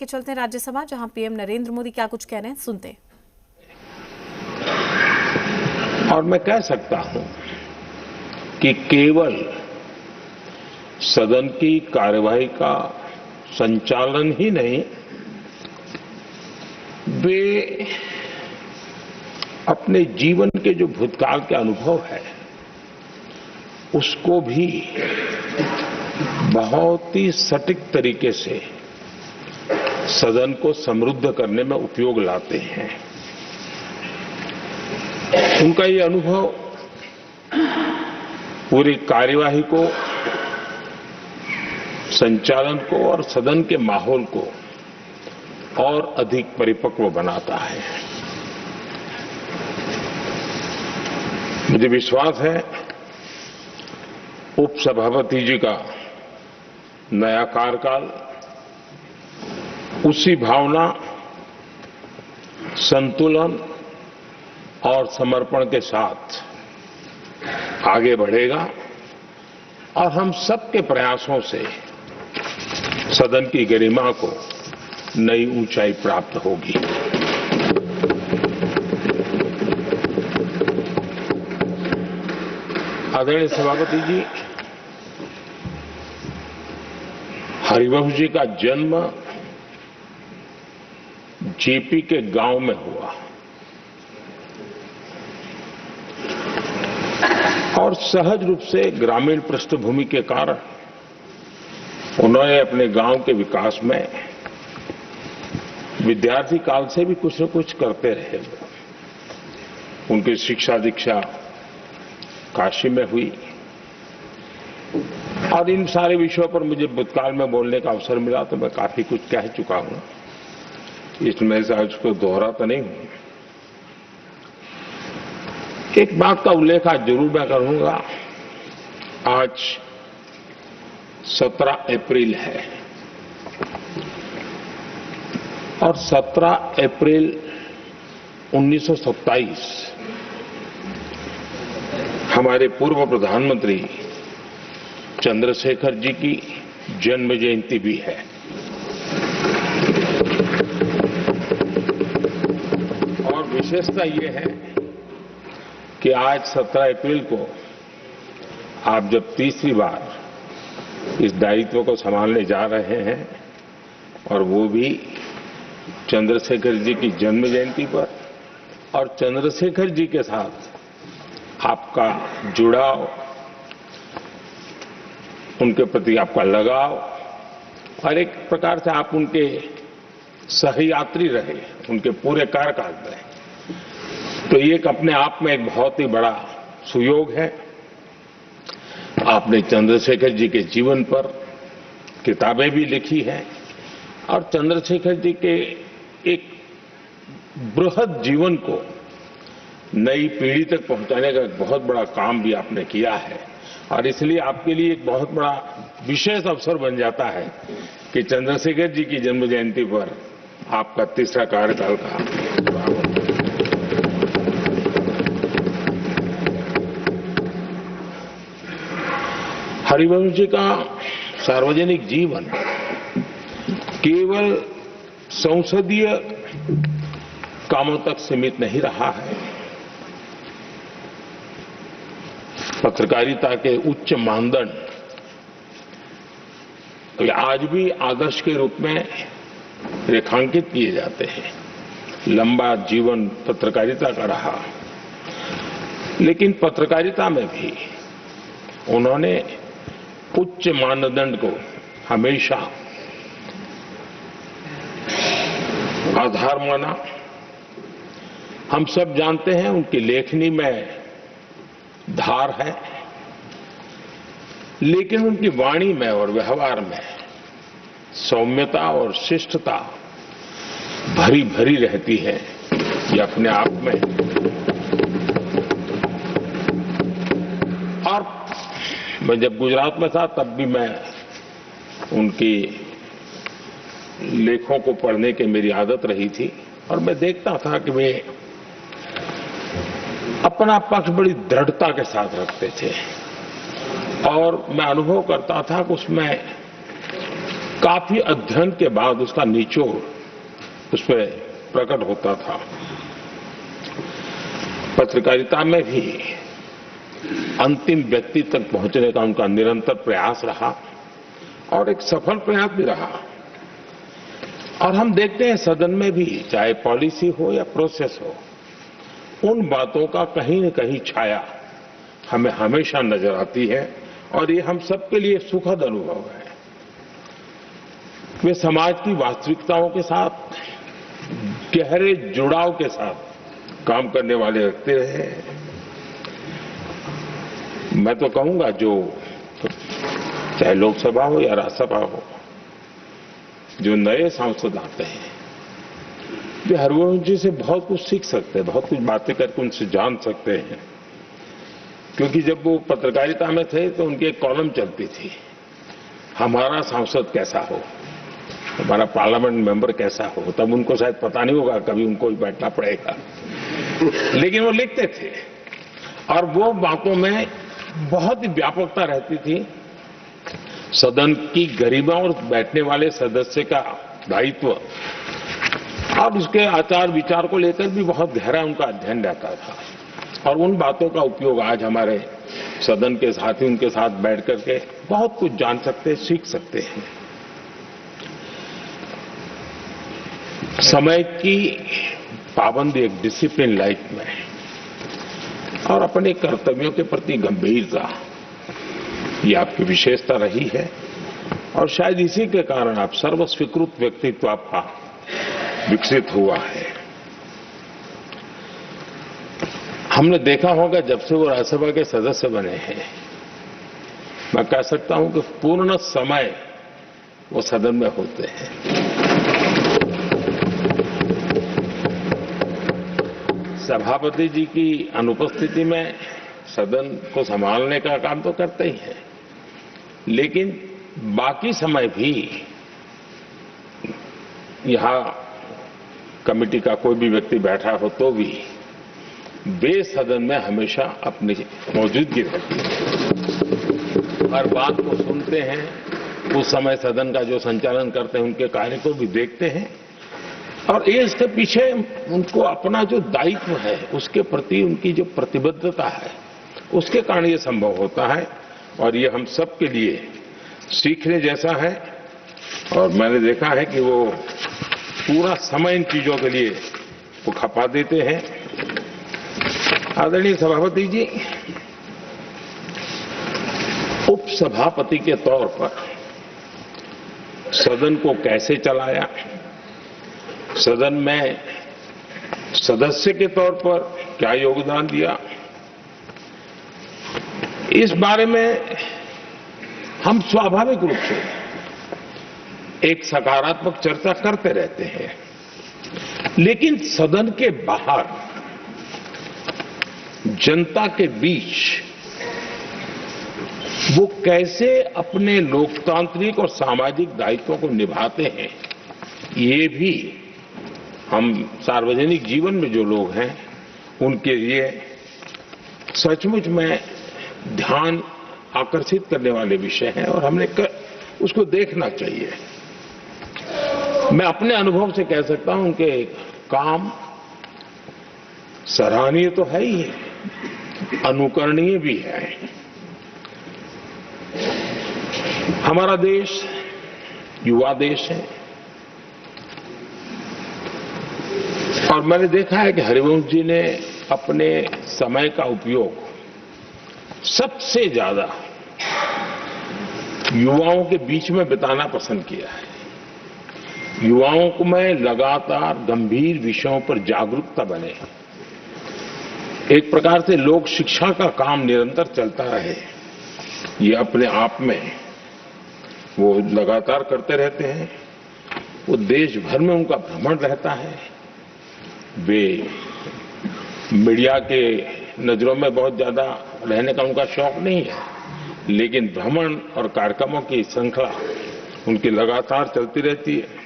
के चलते राज्यसभा, जहां पीएम नरेंद्र मोदी क्या कुछ कह रहे हैं, सुनते हैं। और मैं कह सकता हूं कि केवल सदन की कार्यवाही का संचालन ही नहीं, वे अपने जीवन के जो भूतकाल के अनुभव है उसको भी बहुत ही सटीक तरीके से सदन को समृद्ध करने में उपयोग लाते हैं। उनका ये अनुभव पूरी कार्यवाही को, संचालन को और सदन के माहौल को और अधिक परिपक्व बनाता है। मुझे विश्वास है उपसभापति जी का नया कार्यकाल उसी भावना, संतुलन और समर्पण के साथ आगे बढ़ेगा और हम सबके प्रयासों से सदन की गरिमा को नई ऊंचाई प्राप्त होगी। आदरणीय सभापति जी, हरिवंश जी का जन्म जेपी के गांव में हुआ और सहज रूप से ग्रामीण पृष्ठभूमि के कारण उन्होंने अपने गांव के विकास में विद्यार्थी काल से भी कुछ न कुछ करते रहे। उनकी शिक्षा दीक्षा काशी में हुई और इन सारे विषयों पर मुझे भूतकाल में बोलने का अवसर मिला तो मैं काफी कुछ कह चुका हूं, इसमें से आज को दोहराता नहीं हूं। एक बात का उल्लेख आज जरूर मैं करूंगा। आज 17 अप्रैल है और 17 अप्रैल 1927 हमारे पूर्व प्रधानमंत्री चंद्रशेखर जी की जन्म जयंती भी है। और विशेषता ये है कि आज 17 अप्रैल को आप जब तीसरी बार इस दायित्व को संभालने जा रहे हैं और वो भी चंद्रशेखर जी की जन्म जयंती पर, और चंद्रशेखर जी के साथ आपका जुड़ाव, उनके प्रति आपका लगाव और एक प्रकार से आप उनके सहयात्री रहे उनके पूरे कार्यकाल में, तो ये एक अपने आप में एक बहुत ही बड़ा सुयोग है। आपने चंद्रशेखर जी के जीवन पर किताबें भी लिखी हैं और चंद्रशेखर जी के एक बृहद जीवन को नई पीढ़ी तक पहुंचाने का एक बहुत बड़ा काम भी आपने किया है और इसलिए आपके लिए एक बहुत बड़ा विशेष अवसर बन जाता है कि चंद्रशेखर जी की जन्म जयंती पर आपका तीसरा कार्यकाल का हरिवंश जी का सार्वजनिक जीवन केवल संसदीय कामों तक सीमित नहीं रहा है। पत्रकारिता के उच्च मानदंड आज भी आदर्श के रूप में रेखांकित किए जाते हैं। लंबा जीवन पत्रकारिता का रहा, लेकिन पत्रकारिता में भी उन्होंने उच्च मानदंड को हमेशा आधार माना। हम सब जानते हैं उनकी लेखनी में धार है, लेकिन उनकी वाणी में और व्यवहार में सौम्यता और शिष्टता भरी भरी रहती है। ये अपने आप में, और मैं जब गुजरात में था तब भी मैं उनकी लेखों को पढ़ने की मेरी आदत रही थी और मैं देखता था कि वे अपना पक्ष बड़ी दृढ़ता के साथ रखते थे और मैं अनुभव करता था कि उसमें काफी अध्ययन के बाद उसका निचोड़ उस पर प्रकट होता था। पत्रकारिता में भी अंतिम व्यक्ति तक पहुंचने का उनका निरंतर प्रयास रहा और एक सफल प्रयास भी रहा। और हम देखते हैं सदन में भी, चाहे पॉलिसी हो या प्रोसेस हो, उन बातों का कहीं न कहीं छाया हमें हमेशा नजर आती है और ये हम सबके लिए सुखद अनुभव है। वे समाज की वास्तविकताओं के साथ गहरे जुड़ाव के साथ काम करने वाले व्यक्ति रहे। मैं तो कहूंगा जो चाहे लोकसभा हो या राज्यसभा हो, जो नए सांसद आते हैं वे हरिवंश जी से बहुत कुछ सीख सकते हैं, बहुत कुछ बातें करके उनसे जान सकते हैं। क्योंकि जब वो पत्रकारिता में थे तो उनकी एक कॉलम चलती थी, हमारा सांसद कैसा हो, हमारा पार्लियामेंट मेंबर कैसा हो। तब उनको शायद पता नहीं होगा, कभी उनको भी बैठना पड़ेगा, लेकिन वो लिखते थे और वो बातों में बहुत ही व्यापकता रहती थी। सदन की गरिमा और बैठने वाले सदस्य का दायित्व और उसके आचार विचार को लेकर भी बहुत गहरा उनका अध्ययन रहता था। और उन बातों का उपयोग आज हमारे सदन के साथी उनके साथ बैठ करके बहुत कुछ जान सकते, सीख सकते हैं। समय की पाबंदी, एक डिसिप्लिन लाइफ में और अपने कर्तव्यों के प्रति गंभीरता, ये आपकी विशेषता रही है और शायद इसी के कारण आप सर्वस्वीकृत व्यक्तित्व आपका विकसित हुआ है। हमने देखा होगा जब से वो राज्यसभा के सदस्य बने हैं, मैं कह सकता हूं कि पूर्ण समय वो सदन में होते हैं। सभापति जी की अनुपस्थिति में सदन को संभालने का काम तो करते ही हैं, लेकिन बाकी समय भी यहां कमेटी का कोई भी व्यक्ति बैठा हो तो भी वे सदन में हमेशा अपनी मौजूदगी रहती है। हर बात को सुनते हैं, उस समय सदन का जो संचालन करते हैं उनके कार्य को भी देखते हैं और ये इसके पीछे उनको अपना जो दायित्व है उसके प्रति उनकी जो प्रतिबद्धता है उसके कारण ये संभव होता है और ये हम सबके लिए सीखने जैसा है। और मैंने देखा है कि वो पूरा समय इन चीजों के लिए वो खपा देते हैं। आदरणीय सभापति जी, उपसभापति के तौर पर सदन को कैसे चलाया, सदन में सदस्य के तौर पर क्या योगदान दिया, इस बारे में हम स्वाभाविक रूप से एक सकारात्मक चर्चा करते रहते हैं, लेकिन सदन के बाहर जनता के बीच वो कैसे अपने लोकतांत्रिक और सामाजिक दायित्वों को निभाते हैं, ये भी हम सार्वजनिक जीवन में जो लोग हैं उनके लिए सचमुच में ध्यान आकर्षित करने वाले विषय हैं और हमने उसको देखना चाहिए। मैं अपने अनुभव से कह सकता हूं उनके काम सराहनीय तो है ही, अनुकरणीय भी है। हमारा देश युवा देश है और मैंने देखा है कि हरिवंश जी ने अपने समय का उपयोग सबसे ज्यादा युवाओं के बीच में बिताना पसंद किया है। युवाओं को में लगातार गंभीर विषयों पर जागरूकता बने, एक प्रकार से लोक शिक्षा का काम निरंतर चलता रहे, ये अपने आप में वो लगातार करते रहते हैं। वो देश भर में उनका भ्रमण रहता है। वे मीडिया के नजरों में बहुत ज्यादा रहने का उनका शौक नहीं है, लेकिन भ्रमण और कार्यक्रमों की श्रृंखला उनकी लगातार चलती रहती है।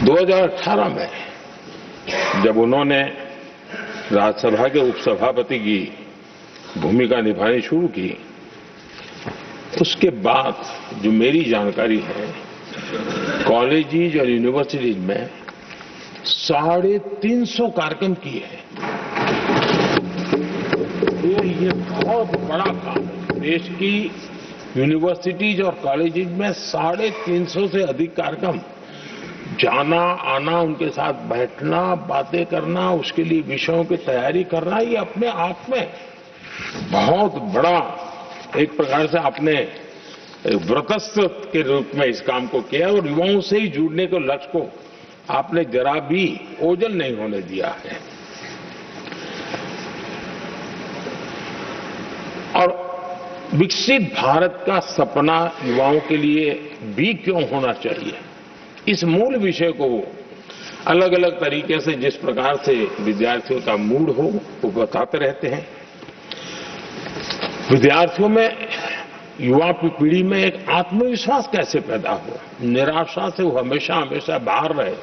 2018 में जब उन्होंने राज्यसभा के उपसभापति की भूमिका निभानी शुरू की उसके बाद जो मेरी जानकारी है, कॉलेजेज और यूनिवर्सिटीज में 350 कार्यक्रम किए हैं। तो ये बहुत बड़ा काम है। देश की यूनिवर्सिटीज और कॉलेजेज में 350 से अधिक कार्यक्रम, जाना आना, उनके साथ बैठना, बातें करना, उसके लिए विषयों की तैयारी करना, ये अपने आप में बहुत बड़ा एक प्रकार से आपने व्रतस्थ के रूप में इस काम को किया और युवाओं से ही जुड़ने के लक्ष्य को आपने जरा भी ओझल नहीं होने दिया है। और विकसित भारत का सपना युवाओं के लिए भी क्यों होना चाहिए, इस मूल विषय को अलग अलग तरीके से जिस प्रकार से विद्यार्थियों का मूड हो वो बताते रहते हैं। विद्यार्थियों में, युवा पीढ़ी में एक आत्मविश्वास कैसे पैदा हो, निराशा से वो हमेशा हमेशा बाहर रहे,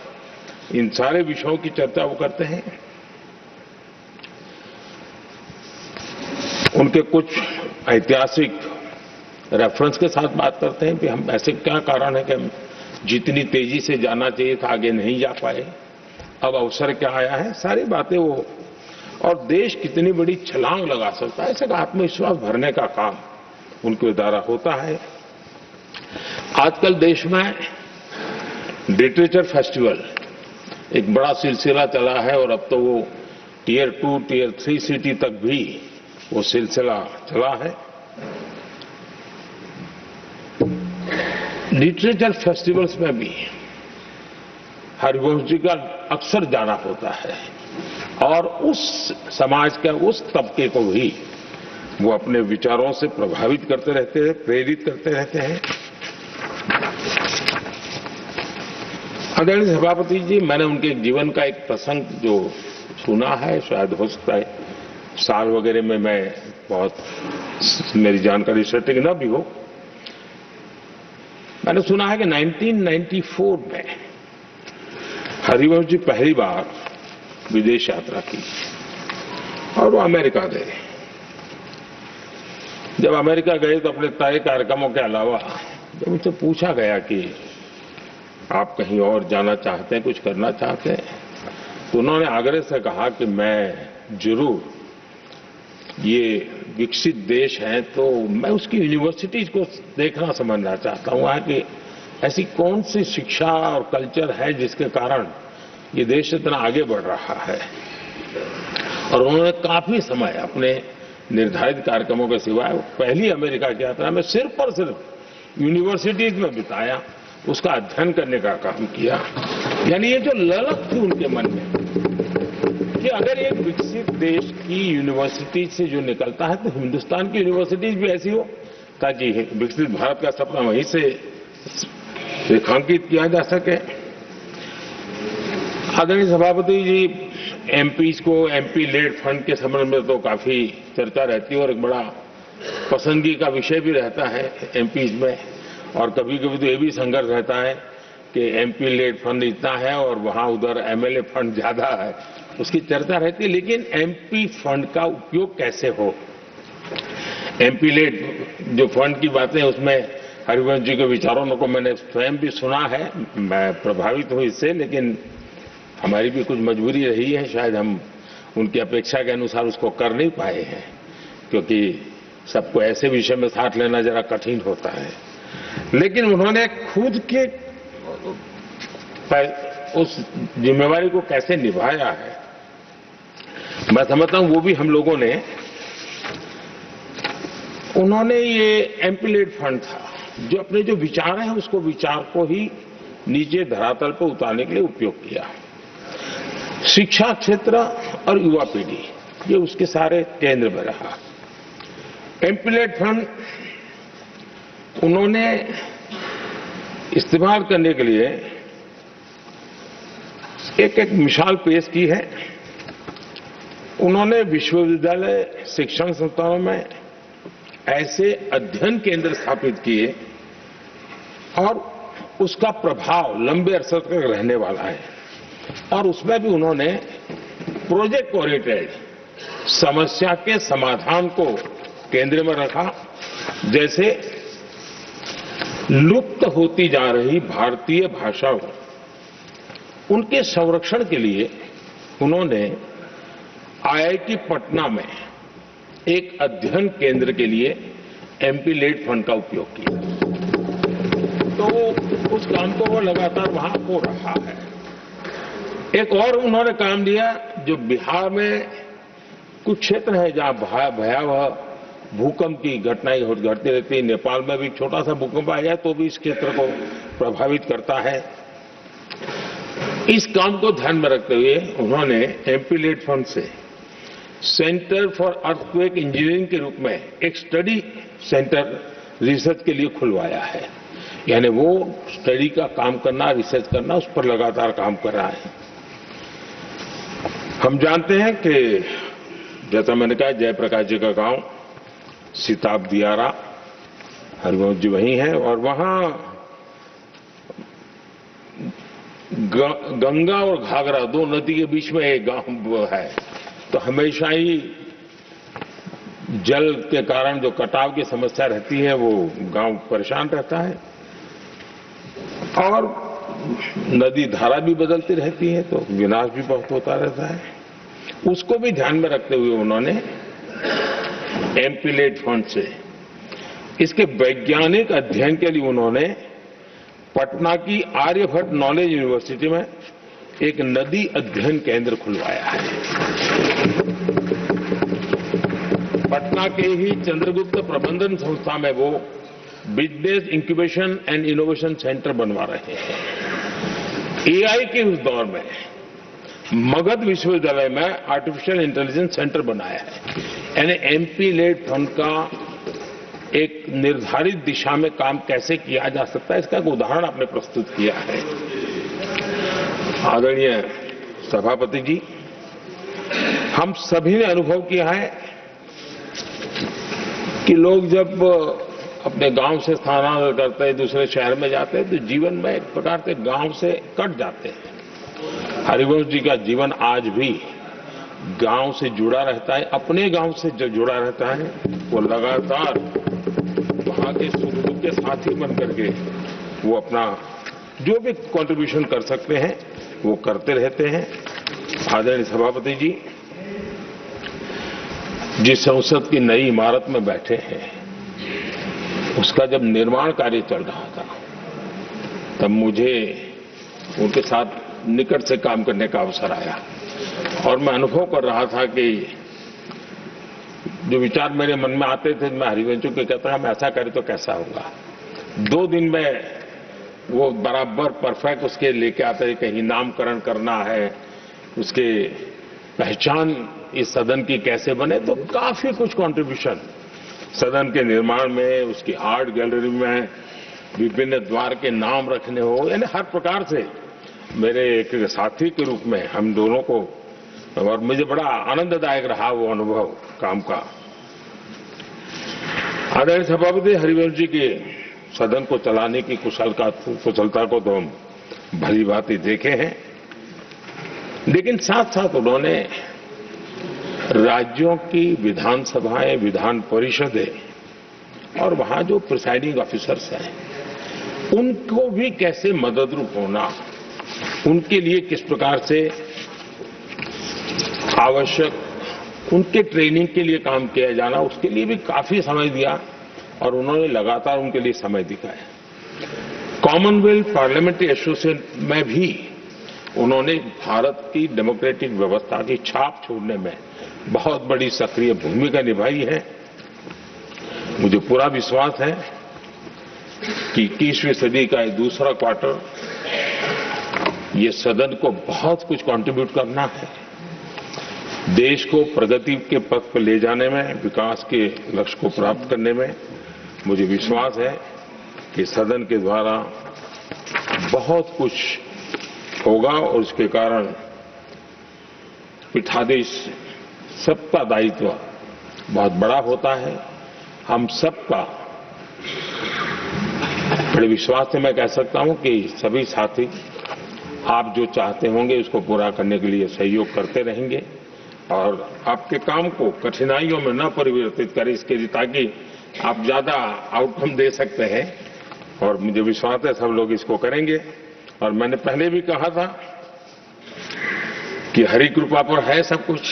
इन सारे विषयों की चर्चा वो करते हैं। उनके कुछ ऐतिहासिक रेफरेंस के साथ बात करते हैं कि हम ऐसे क्या कारण है कि हम जितनी तेजी से जाना चाहिए था आगे नहीं जा पाए, अब अवसर क्या आया है, सारी बातें वो, और देश कितनी बड़ी छलांग लगा सकता है, ऐसे आत्मविश्वास भरने का काम उनके द्वारा होता है। आजकल देश में लिटरेचर फेस्टिवल एक बड़ा सिलसिला चला है और अब तो वो टियर 2, टियर 3 सिटी तक भी वो सिलसिला चला है। लिटरेचर फेस्टिवल्स में भी हरिवंश जी का अक्सर जाना होता है और उस समाज के उस तबके को भी वो अपने विचारों से प्रभावित करते रहते हैं, प्रेरित करते रहते हैं। आदरणीय सभापति जी, मैंने उनके जीवन का एक प्रसंग जो सुना है, शायद हो सकता है साल वगैरह में मैं बहुत मेरी जानकारी सटीक न भी हो, मैंने सुना है कि 1994 में हरिवंश जी पहली बार विदेश यात्रा की और वो अमेरिका गए। जब अमेरिका गए तो अपने तय कार्यक्रमों के अलावा जब उनसे पूछा गया कि आप कहीं और जाना चाहते हैं, कुछ करना चाहते हैं, तो उन्होंने आग्रह से कहा कि मैं जरूर, ये विकसित देश है तो मैं उसकी यूनिवर्सिटीज को देखना समझना चाहता हूं, वहां की ऐसी कौन सी शिक्षा और कल्चर है जिसके कारण ये देश इतना आगे बढ़ रहा है। और उन्होंने काफी समय अपने निर्धारित कार्यक्रमों के सिवाय पहली अमेरिका की यात्रा में सिर्फ और सिर्फ यूनिवर्सिटीज में बिताया, उसका अध्ययन करने का काम किया। यानी ये जो ललक थी उनके मन में कि अगर एक विकसित देश की यूनिवर्सिटी से जो निकलता है तो हिंदुस्तान की यूनिवर्सिटीज भी ऐसी हो ताकि विकसित भारत का सपना वहीं से रेखांकित किया जा सके। आदरणीय सभापति जी, एमपीज को एमपी लेड फंड के संबंध में तो काफी चर्चा रहती है और एक बड़ा पसंदगी का विषय भी रहता है एमपीज में, और कभी कभी तो ये भी संघर्ष रहता है कि एमपी लेड फंड इतना है और वहां उधर एमएलए फंड ज्यादा है, उसकी चर्चा रहती है। लेकिन एमपी फंड का उपयोग कैसे हो, एमपी लेड जो फंड की बातें उसमें हरिवंश जी के विचारों को मैंने स्वयं भी सुना है, मैं प्रभावित हूं इससे, लेकिन हमारी भी कुछ मजबूरी रही है, शायद हम उनकी अपेक्षा के अनुसार उसको कर नहीं पाए हैं, क्योंकि सबको ऐसे विषय में साथ लेना जरा कठिन होता है। लेकिन उन्होंने खुद के उस जिम्मेवारी को कैसे निभाया है, मैं समझता हूं वो भी हम लोगों ने, उन्होंने ये एमपी लेड फंड था जो अपने जो विचार हैं उसको विचार को ही नीचे धरातल पर उतारने के लिए उपयोग किया। शिक्षा क्षेत्र और युवा पीढ़ी ये उसके सारे केंद्र में रहा। एमपी लेड फंड उन्होंने इस्तेमाल करने के लिए एक एक मिसाल पेश की है। उन्होंने विश्वविद्यालय शिक्षण संस्थानों में ऐसे अध्ययन केंद्र स्थापित किए और उसका प्रभाव लंबे अरसे तक रहने वाला है, और उसमें भी उन्होंने प्रोजेक्ट ओरिएंटेड समस्या के समाधान को केंद्र में रखा। जैसे लुप्त होती जा रही भारतीय भाषाओं उनके संरक्षण के लिए उन्होंने आईआईटी पटना में एक अध्ययन केंद्र के लिए एमपी लेड फंड का उपयोग किया। तो उस काम को वो लगातार वहां हो रहा है। एक और उन्होंने काम लिया, जो बिहार में कुछ क्षेत्र है जहां भयावह भूकंप की घटनाएं घटती रहती है। नेपाल में भी छोटा सा भूकंप आ जाए तो भी इस क्षेत्र को प्रभावित करता है। इस काम को ध्यान में रखते हुए उन्होंने एमपी लेड फंड से सेंटर फॉर अर्थक्वेक इंजीनियरिंग के रूप में एक स्टडी सेंटर रिसर्च के लिए खुलवाया है। यानी वो स्टडी का काम करना, रिसर्च करना, उस पर लगातार काम कर रहा है। हम जानते हैं कि जैसा मैंने कहा, जयप्रकाश जी का गांव सिताब दियारा, हरिवंश जी वहीं हैं और वहां गंगा और घाघरा दो नदी के बीच में एक गांव है। तो हमेशा ही जल के कारण जो कटाव की समस्या रहती है वो गांव परेशान रहता है और नदी धारा भी बदलती रहती है तो विनाश भी बहुत होता रहता है। उसको भी ध्यान में रखते हुए उन्होंने एमपी लेड फंड से इसके वैज्ञानिक अध्ययन के लिए उन्होंने पटना की आर्यभट्ट नॉलेज यूनिवर्सिटी में एक नदी अध्ययन केंद्र खुलवाया है। पटना के ही चंद्रगुप्त प्रबंधन संस्था में वो business incubation and innovation centre बनवा रहे हैं। एआई के उस दौर में मगध विश्वविद्यालय में आर्टिफिशियल इंटेलिजेंस सेंटर बनाया है। यानी एमपी लेड फंड का एक निर्धारित दिशा में काम कैसे किया जा सकता है, इसका एक उदाहरण आपने प्रस्तुत किया है। आदरणीय सभापति जी, हम सभी ने अनुभव किया है कि लोग जब अपने गांव से स्थानांतरण करते हैं, दूसरे शहर में जाते हैं, तो जीवन में एक प्रकार से गांव से कट जाते हैं। हरिवंश जी का जीवन आज भी गांव से जुड़ा रहता है, अपने गांव से जो जुड़ा रहता है वो लगातार वहां के सुख दुख के साथी बन करके वो अपना जो भी कंट्रीब्यूशन कर सकते हैं वो करते रहते हैं। आदरणीय सभापति जी, जिस संसद की नई इमारत में बैठे हैं उसका जब निर्माण कार्य चल रहा था तब मुझे उनके साथ निकट से काम करने का अवसर आया और मैं अनुभव कर रहा था कि जो विचार मेरे मन में आते थे मैं हरिवंश को कहता हम ऐसा करें तो कैसा होगा। 2 दिन में वो बराबर परफेक्ट उसके लेके आते हैं। कहीं नामकरण करना है, उसके पहचान इस सदन की कैसे बने, तो काफी कुछ कंट्रीब्यूशन सदन के निर्माण में, उसकी आर्ट गैलरी में, विभिन्न द्वार के नाम रखने हो, यानी हर प्रकार से मेरे एक साथी के रूप में हम दोनों को, और मुझे बड़ा आनंददायक रहा वो अनुभव काम का। आदरणीय सभापति, हरिवंश जी के सदन को चलाने की कुशलता को तो हम भली भांति देखे हैं, लेकिन साथ साथ उन्होंने राज्यों की विधानसभाएं, विधान परिषदें और वहां जो प्रिसाइडिंग ऑफिसर्स हैं उनको भी कैसे मददरूप होना, उनके लिए किस प्रकार से आवश्यक उनके ट्रेनिंग के लिए काम किया जाना, उसके लिए भी काफी समय दिया और उन्होंने लगातार उनके लिए समय दिखाया। कॉमनवेल्थ पार्लियामेंट्री एसोसिएशन में भी उन्होंने भारत की डेमोक्रेटिक व्यवस्था की छाप छोड़ने में बहुत बड़ी सक्रिय भूमिका निभाई है। मुझे पूरा विश्वास है कि 21वीं सदी का ये दूसरा क्वार्टर ये सदन को बहुत कुछ कंट्रीब्यूट करना है। देश को प्रगति के पथ पर ले जाने में, विकास के लक्ष्य को प्राप्त करने में मुझे विश्वास है कि सदन के द्वारा बहुत कुछ होगा और उसके कारण पीठाधीश सबका दायित्व बहुत बड़ा होता है। हम सबका बड़े विश्वास से मैं कह सकता हूं कि सभी साथी आप जो चाहते होंगे उसको पूरा करने के लिए सहयोग करते रहेंगे और आपके काम को कठिनाइयों में न परिवर्तित करें, इसके लिए ताकि आप ज्यादा आउटकम दे सकते हैं, और मुझे विश्वास है सब लोग इसको करेंगे। और मैंने पहले भी कहा था कि हरि कृपा पर है सब कुछ,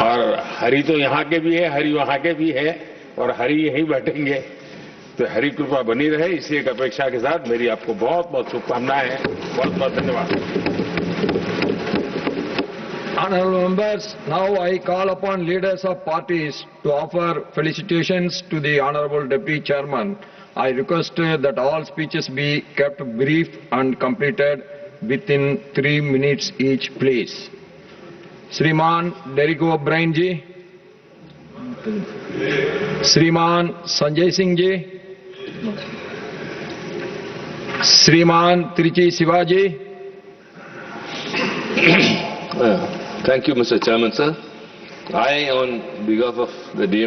और हरि तो यहाँ के भी है, हरि वहाँ के भी है, और हरि यहीं बैठेंगे। तो हरि कृपा बनी रहे, इसी एक अपेक्षा के साथ मेरी आपको बहुत बहुत शुभकामनाएं हैं। बहुत बहुत धन्यवाद। Honorable members, now I call upon leaders of parties to offer felicitations to the Honorable Deputy Chairman. I request that all speeches be kept brief and completed within 3 minutes each, please. Shriman Derrick O'Brien ji, Shriman Sanjay Singh ji, Shriman Trichy Shivaji. Thank you, Mr. Chairman, sir. I, on behalf of the DMK